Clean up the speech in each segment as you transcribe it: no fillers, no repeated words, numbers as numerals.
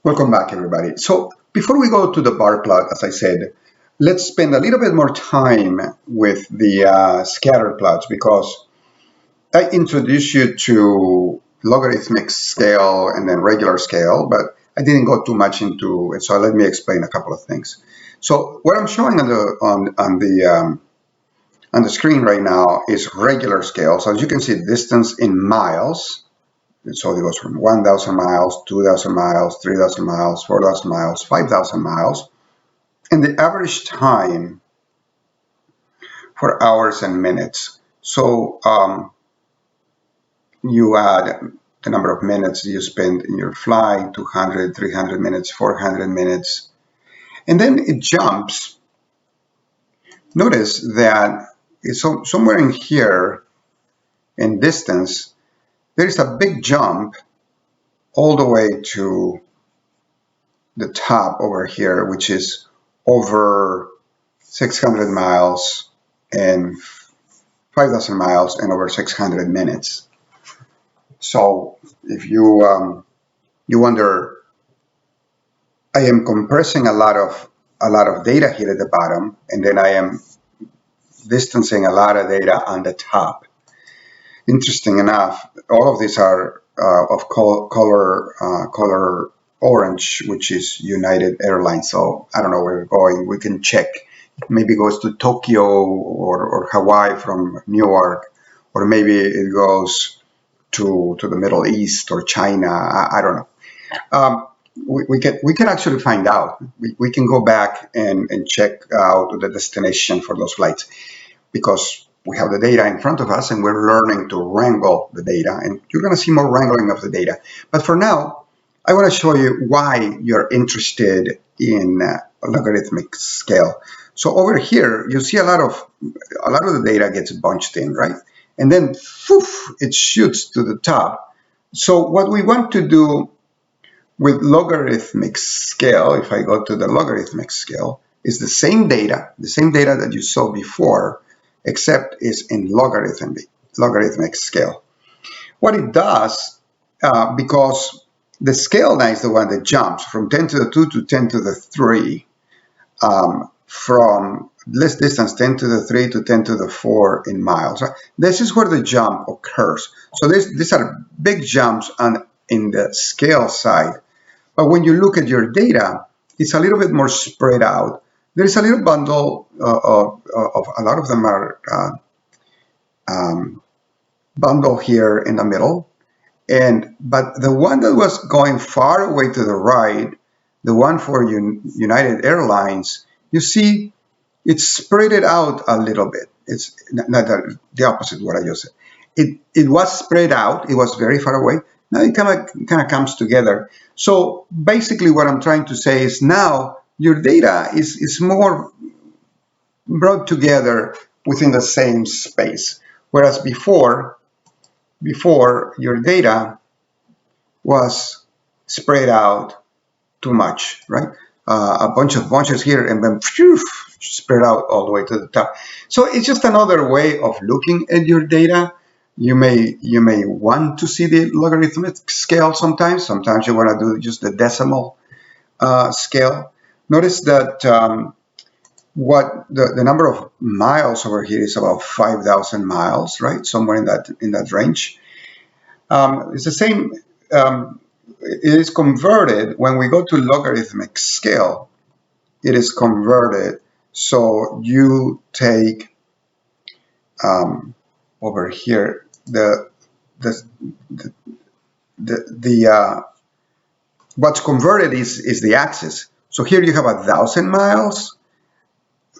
Welcome back, everybody. So before we go to the bar plot, as I said, let's spend a little bit more time with the scatter plots because I introduced you to logarithmic scale and then regular scale, but I didn't go too much into it. So let me explain a couple of things. So what I'm showing on the screen right now is regular scale. So as you can see, distance in miles. So it goes from 1,000 miles, 2,000 miles, 3,000 miles, 4,000 miles, 5,000 miles. And the average time for hours and minutes. So you add the number of minutes you spend in your flight, 200, 300 minutes, 400 minutes. And then it jumps. Notice that it's somewhere in here in distance, there is a big jump all the way to the top over here, which is over 600 miles and 5,000 miles and over 600 minutes. So if you wonder, I am compressing a lot of data here at the bottom, and then I am distancing a lot of data on the top. Interesting enough, all of these are of color orange, which is United Airlines. So I don't know where we're going. We can check. Maybe it goes to Tokyo or Hawaii from Newark, or maybe it goes to the Middle East or China. I don't know. We can actually find out. We can go back and check out the destination for those flights because we have the data in front of us and we're learning to wrangle the data, and you're going to see more wrangling of the data. But for now, I want to show you why you're interested in logarithmic scale. So over here, you see a lot of the data gets bunched in, right? And then poof, it shoots to the top. So what we want to do with logarithmic scale, if I go to the logarithmic scale, is the same data that you saw before, except is in logarithmic scale. What it does, because the scale now is the one that jumps from 10 to the 2 to 10 to the 3, from less distance 10 to the 3 to 10 to the 4 in miles. Right? This is where the jump occurs. So these are big jumps in the scale side. But when you look at your data, it's a little bit more spread out. There's a little bundle of a lot of them are bundle here in the middle. But the one that was going far away to the right, the one for United Airlines, you see it's spread it out a little bit. It's not the opposite of what I just said. It was spread out. It was very far away. Now it kind of comes together. So basically what I'm trying to say is now your data is more brought together within the same space. Whereas before your data was spread out too much, right? A bunch of bunches here and then phew, spread out all the way to the top. So it's just another way of looking at your data. You may want to see the logarithmic scale sometimes. Sometimes you want to do just the decimal scale. Notice that what the number of miles over here is about 5,000 miles, right? Somewhere in that range. It's the same. It is converted when we go to logarithmic scale. It is converted. So you take over here what's converted is the axis. So here you have 1,000 miles,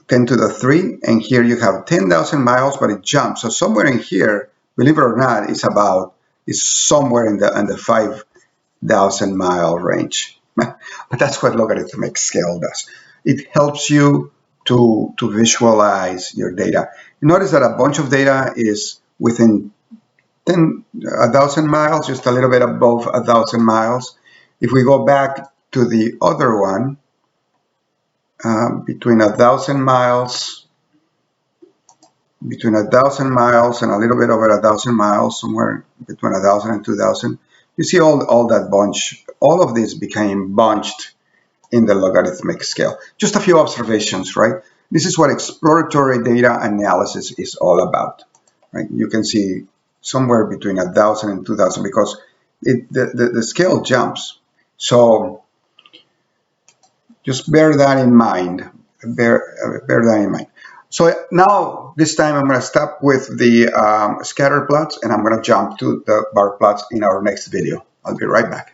10 to the 3, and here you have 10,000 miles, but it jumps. So somewhere in here, believe it or not, is somewhere in the 5,000 mile range. But that's what logarithmic scale does. It helps you to visualize your data. You notice that a bunch of data is within 1,000 miles, just a little bit above 1,000 miles. If we go back to the other one, between 1,000 miles and a little bit over 1,000 miles, somewhere between 1,000 and 2,000, You see all that bunch, all of this became bunched in the logarithmic scale. Just a few observations, right? This is what exploratory data analysis is all about, right? You can see somewhere between 1,000 and 2,000 because the scale jumps. So just bear that in mind. Bear that in mind. So now this time I'm going to stop with the scatter plots and I'm going to jump to the bar plots in our next video. I'll be right back.